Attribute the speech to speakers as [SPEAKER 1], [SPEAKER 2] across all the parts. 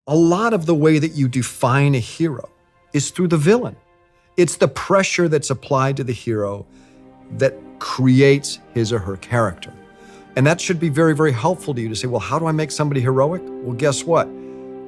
[SPEAKER 1] A lot of the way that you define a hero is through the villain. It's the pressure that's applied to the hero that creates his or her character. And that should be very, very helpful to you to say, well, how do I make somebody heroic? Well, guess what?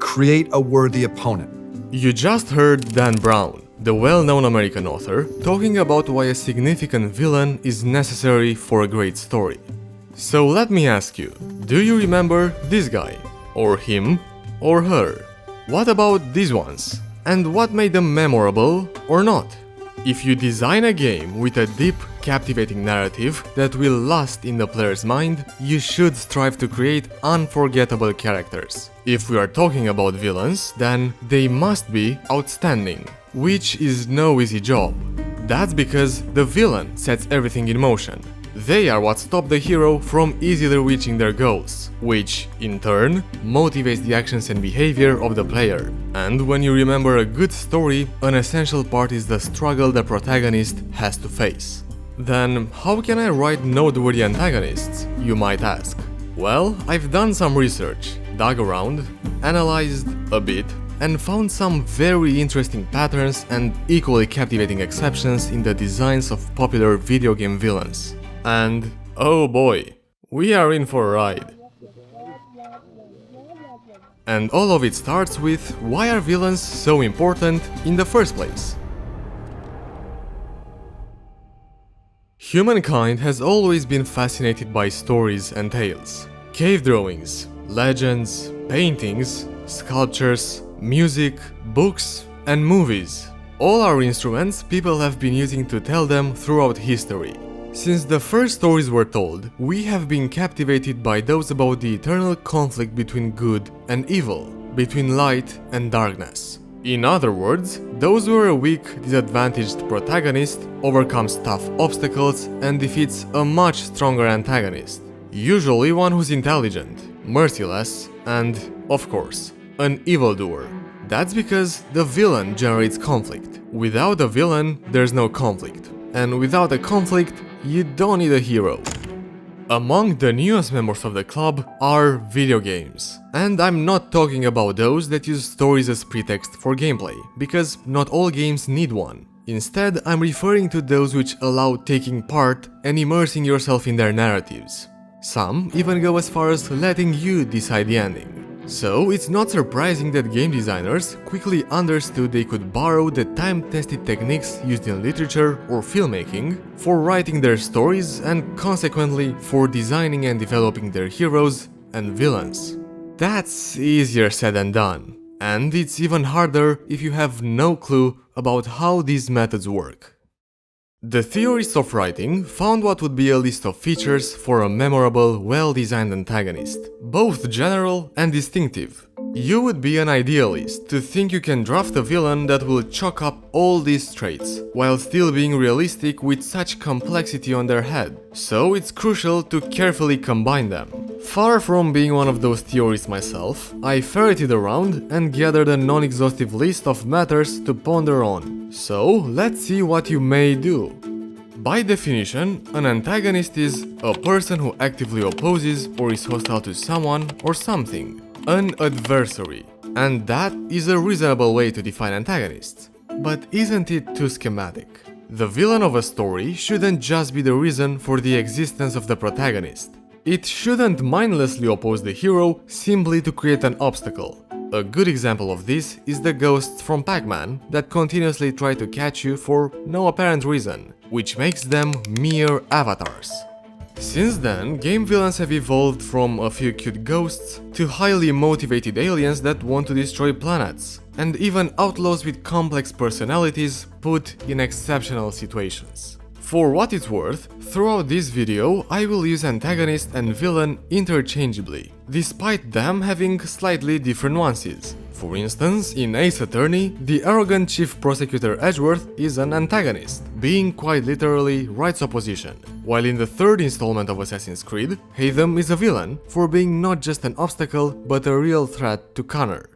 [SPEAKER 1] Create a worthy opponent.
[SPEAKER 2] You just heard Dan Brown, the well-known American author, talking about why a significant villain is necessary for a great story. So let me ask you, do you remember this guy? Or him? Or her? What about these ones? And what made them memorable or not? If you design a game with a deep, captivating narrative that will last in the player's mind, you should strive to create unforgettable characters. If we are talking about villains, then they must be outstanding, which is no easy job. That's because the villain sets everything in motion. They are what stop the hero from easily reaching their goals, which, in turn, motivates the actions and behavior of the player. And when you remember a good story, an essential part is the struggle the protagonist has to face. Then, how can I write noteworthy antagonists, you might ask? Well, I've done some research, dug around, analyzed a bit, and found some very interesting patterns and equally captivating exceptions in the designs of popular video game villains. And, oh boy, we are in for a ride. And all of it starts with, why are villains so important in the first place? Humankind has always been fascinated by stories and tales. Cave drawings, legends, paintings, sculptures, music, books, and movies. All are instruments people have been using to tell them throughout history. Since the first stories were told, we have been captivated by those about the eternal conflict between good and evil, between light and darkness. In other words, those where a weak, disadvantaged protagonist overcomes tough obstacles and defeats a much stronger antagonist. Usually one who's intelligent, merciless, and, of course, an evildoer. That's because the villain generates conflict. Without a villain, there's no conflict. And without a conflict, you don't need a hero. Among the newest members of the club are video games. And I'm not talking about those that use stories as pretext for gameplay, because not all games need one. Instead, I'm referring to those which allow taking part and immersing yourself in their narratives. Some even go as far as letting you decide the ending. So it's not surprising that game designers quickly understood they could borrow the time-tested techniques used in literature or filmmaking for writing their stories and consequently for designing and developing their heroes and villains. That's easier said than done, and it's even harder if you have no clue about how these methods work. The theorists of writing found what would be a list of features for a memorable, well-designed antagonist, both general and distinctive. You would be an idealist to think you can draft a villain that will chalk up all these traits, while still being realistic with such complexity on their head, so it's crucial to carefully combine them. Far from being one of those theorists myself, I ferreted around and gathered a non-exhaustive list of matters to ponder on. So, let's see what you may do. By definition, an antagonist is a person who actively opposes or is hostile to someone or something. An adversary. And that is a reasonable way to define antagonists. But isn't it too schematic? The villain of a story shouldn't just be the reason for the existence of the protagonist. It shouldn't mindlessly oppose the hero simply to create an obstacle. A good example of this is the ghosts from Pac-Man that continuously try to catch you for no apparent reason, which makes them mere avatars. Since then, game villains have evolved from a few cute ghosts to highly motivated aliens that want to destroy planets, and even outlaws with complex personalities put in exceptional situations. For what it's worth, throughout this video I will use antagonist and villain interchangeably, despite them having slightly different nuances. For instance, in Ace Attorney, the arrogant chief prosecutor Edgeworth is an antagonist, being quite literally Wright's opposition, while in the third installment of Assassin's Creed, Haytham is a villain for being not just an obstacle but a real threat to Connor.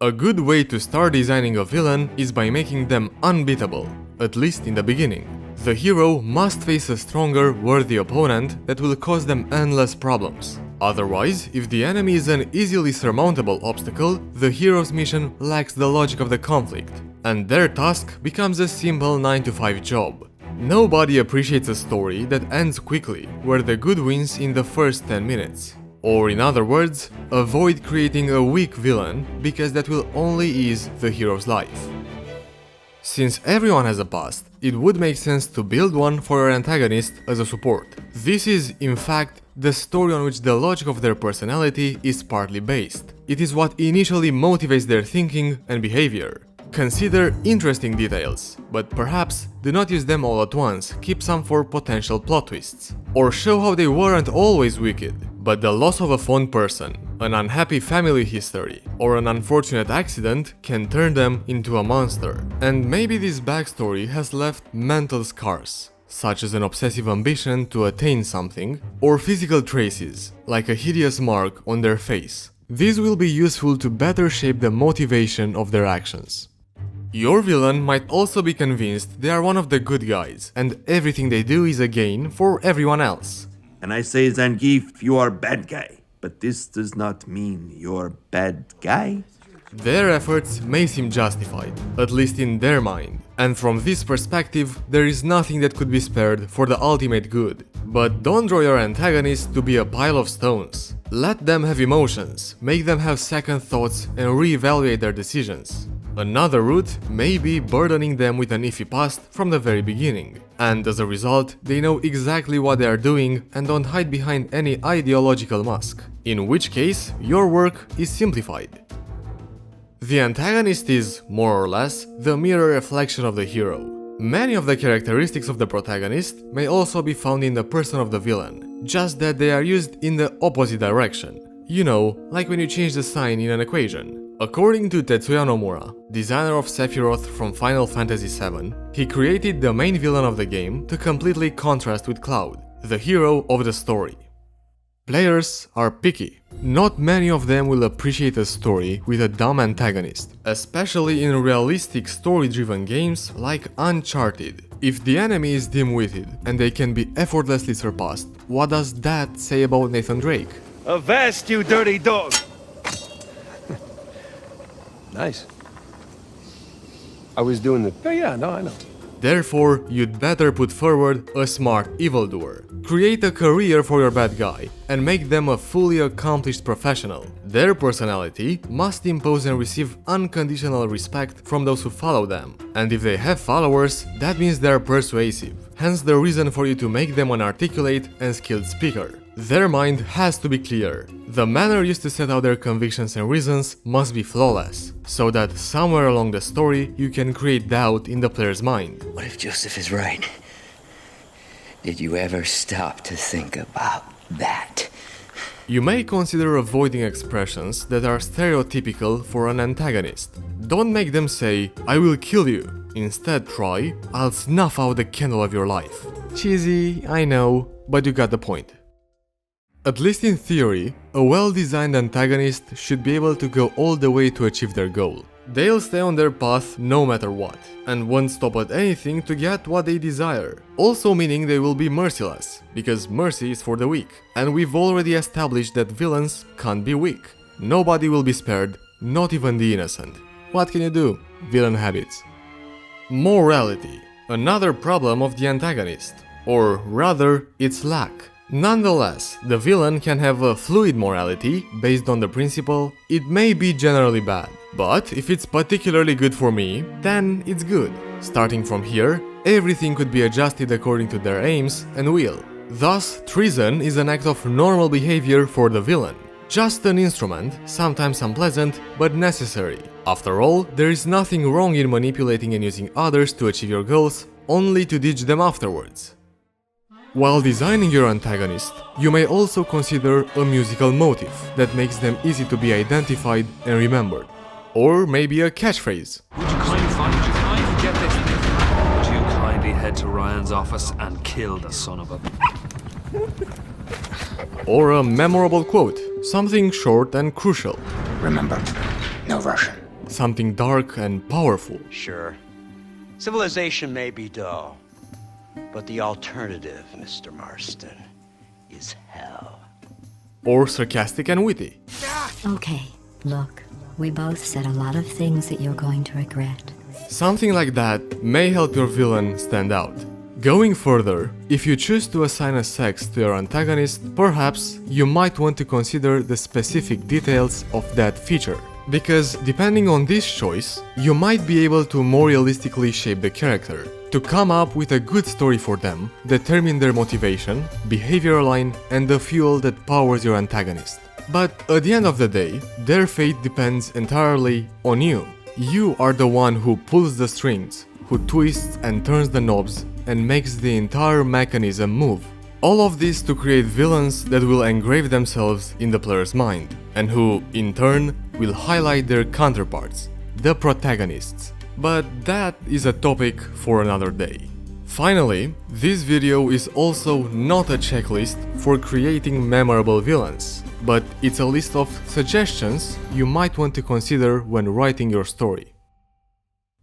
[SPEAKER 2] A good way to start designing a villain is by making them unbeatable, at least in the beginning. The hero must face a stronger, worthy opponent that will cause them endless problems. Otherwise, if the enemy is an easily surmountable obstacle, the hero's mission lacks the logic of the conflict, and their task becomes a simple 9-to-5 job. Nobody appreciates a story that ends quickly, where the good wins in the first 10 minutes. Or in other words, avoid creating a weak villain, because that will only ease the hero's life. Since everyone has a past, it would make sense to build one for your antagonist as a support. This is, in fact, the story on which the logic of their personality is partly based. It is what initially motivates their thinking and behavior. Consider interesting details, but perhaps do not use them all at once, keep some for potential plot twists. Or show how they weren't always wicked, but the loss of a fond person, an unhappy family history, or an unfortunate accident can turn them into a monster. And maybe this backstory has left mental scars, such as an obsessive ambition to attain something, or physical traces, like a hideous mark on their face. These will be useful to better shape the motivation of their actions. Your villain might also be convinced they are one of the good guys, and everything they do is a gain for everyone else.
[SPEAKER 3] And I say, Zangief, you are bad guy. But this does not mean you're bad guy.
[SPEAKER 2] Their efforts may seem justified, at least in their mind. And from this perspective, there is nothing that could be spared for the ultimate good. But don't draw your antagonist to be a pile of stones. Let them have emotions, make them have second thoughts and reevaluate their decisions. Another route may be burdening them with an iffy past from the very beginning, and as a result, they know exactly what they are doing and don't hide behind any ideological mask, in which case your work is simplified. The antagonist is, more or less, the mirror reflection of the hero. Many of the characteristics of the protagonist may also be found in the person of the villain, just that they are used in the opposite direction. You know, like when you change the sign in an equation. According to Tetsuya Nomura, designer of Sephiroth from Final Fantasy VII, he created the main villain of the game to completely contrast with Cloud, the hero of the story. Players are picky. Not many of them will appreciate a story with a dumb antagonist, especially in realistic story-driven games like Uncharted. If the enemy is dim-witted and they can be effortlessly surpassed, what does that say about Nathan Drake?
[SPEAKER 4] Avast, you dirty dog!
[SPEAKER 5] Nice. I was doing the... Oh yeah, no, I know.
[SPEAKER 2] Therefore, you'd better put forward a smart evildoer. Create a career for your bad guy and make them a fully accomplished professional. Their personality must impose and receive unconditional respect from those who follow them. And if they have followers, that means they are persuasive. Hence the reason for you to make them an articulate and skilled speaker. Their mind has to be clear. The manner used to set out their convictions and reasons must be flawless, so that somewhere along the story you can create doubt in the player's mind.
[SPEAKER 6] What if Joseph is right? Did you ever stop to think about that?
[SPEAKER 2] You may consider avoiding expressions that are stereotypical for an antagonist. Don't make them say, "I will kill you." Instead try, "I'll snuff out the candle of your life." Cheesy, I know, but you got the point. At least in theory, a well-designed antagonist should be able to go all the way to achieve their goal. They'll stay on their path no matter what, and won't stop at anything to get what they desire. Also meaning they will be merciless, because mercy is for the weak. And we've already established that villains can't be weak. Nobody will be spared, not even the innocent. What can you do? Villain habits. Morality. Another problem of the antagonist. Or rather, its lack. Nonetheless, the villain can have a fluid morality based on the principle, it may be generally bad, but if it's particularly good for me, then it's good. Starting from here, everything could be adjusted according to their aims and will. Thus, treason is an act of normal behavior for the villain. Just an instrument, sometimes unpleasant, but necessary. After all, there is nothing wrong in manipulating and using others to achieve your goals, only to ditch them afterwards. While designing your antagonist, you may also consider a musical motif that makes them easy to be identified and remembered. Or maybe a catchphrase.
[SPEAKER 4] Would you kindly get this thing? Would you kindly head to Ryan's office and kill the son of a...
[SPEAKER 2] Or a memorable quote, something short and crucial.
[SPEAKER 6] Remember, no Russian.
[SPEAKER 2] Something dark and powerful.
[SPEAKER 7] Sure. Civilization may be dull, but the alternative, Mr. Marston, is hell.
[SPEAKER 2] or sarcastic and witty.
[SPEAKER 8] Okay, look, we both said a lot of things that you're going to regret.
[SPEAKER 2] Something like that may help your villain stand out. Going further, if you choose to assign a sex to your antagonist, perhaps you might want to consider the specific details of that feature. Because depending on this choice, you might be able to more realistically shape the character, to come up with a good story for them, determine their motivation, behavior line, and the fuel that powers your antagonist. But at the end of the day, their fate depends entirely on you. You are the one who pulls the strings, who twists and turns the knobs, and makes the entire mechanism move. All of this to create villains that will engrave themselves in the player's mind, and who, in turn, will highlight their counterparts, the protagonists. But that is a topic for another day. Finally, this video is also not a checklist for creating memorable villains, but it's a list of suggestions you might want to consider when writing your story.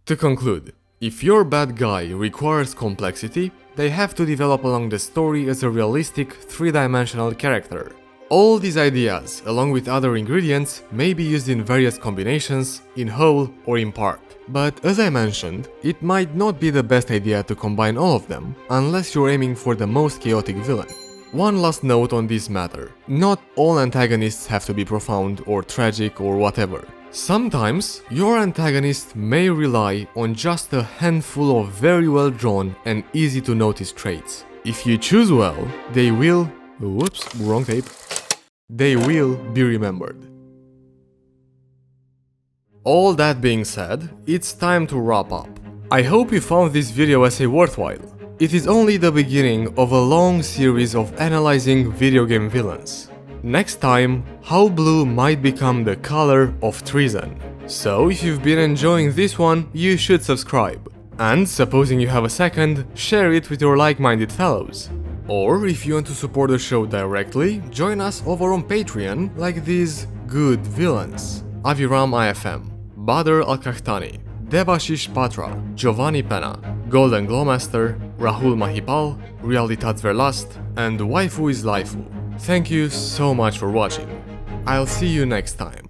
[SPEAKER 2] To conclude, if your bad guy requires complexity, they have to develop along the story as a realistic, three-dimensional character. All these ideas, along with other ingredients, may be used in various combinations, in whole or in part. But as I mentioned, it might not be the best idea to combine all of them, unless you're aiming for the most chaotic villain. One last note on this matter: not all antagonists have to be profound or tragic or whatever. Sometimes your antagonist may rely on just a handful of very well drawn and easy to notice traits. If you choose well, they will... Whoops, wrong tape. They will be remembered. All that being said, it's time to wrap up. I hope you found this video essay worthwhile. It is only the beginning of a long series of analyzing video game villains. Next time, how blue might become the color of treason. So if you've been enjoying this one, you should subscribe. And supposing you have a second, share it with your like-minded fellows. Or if you want to support the show directly, join us over on Patreon like these good villains: Aviram IFM, Badr Al-Kahtani, Devashish Patra, Giovanni Pena, Golden Glowmaster, Rahul Mahipal, Realitat Verlast, and Waifu is Laifu. Thank you so much for watching. I'll see you next time.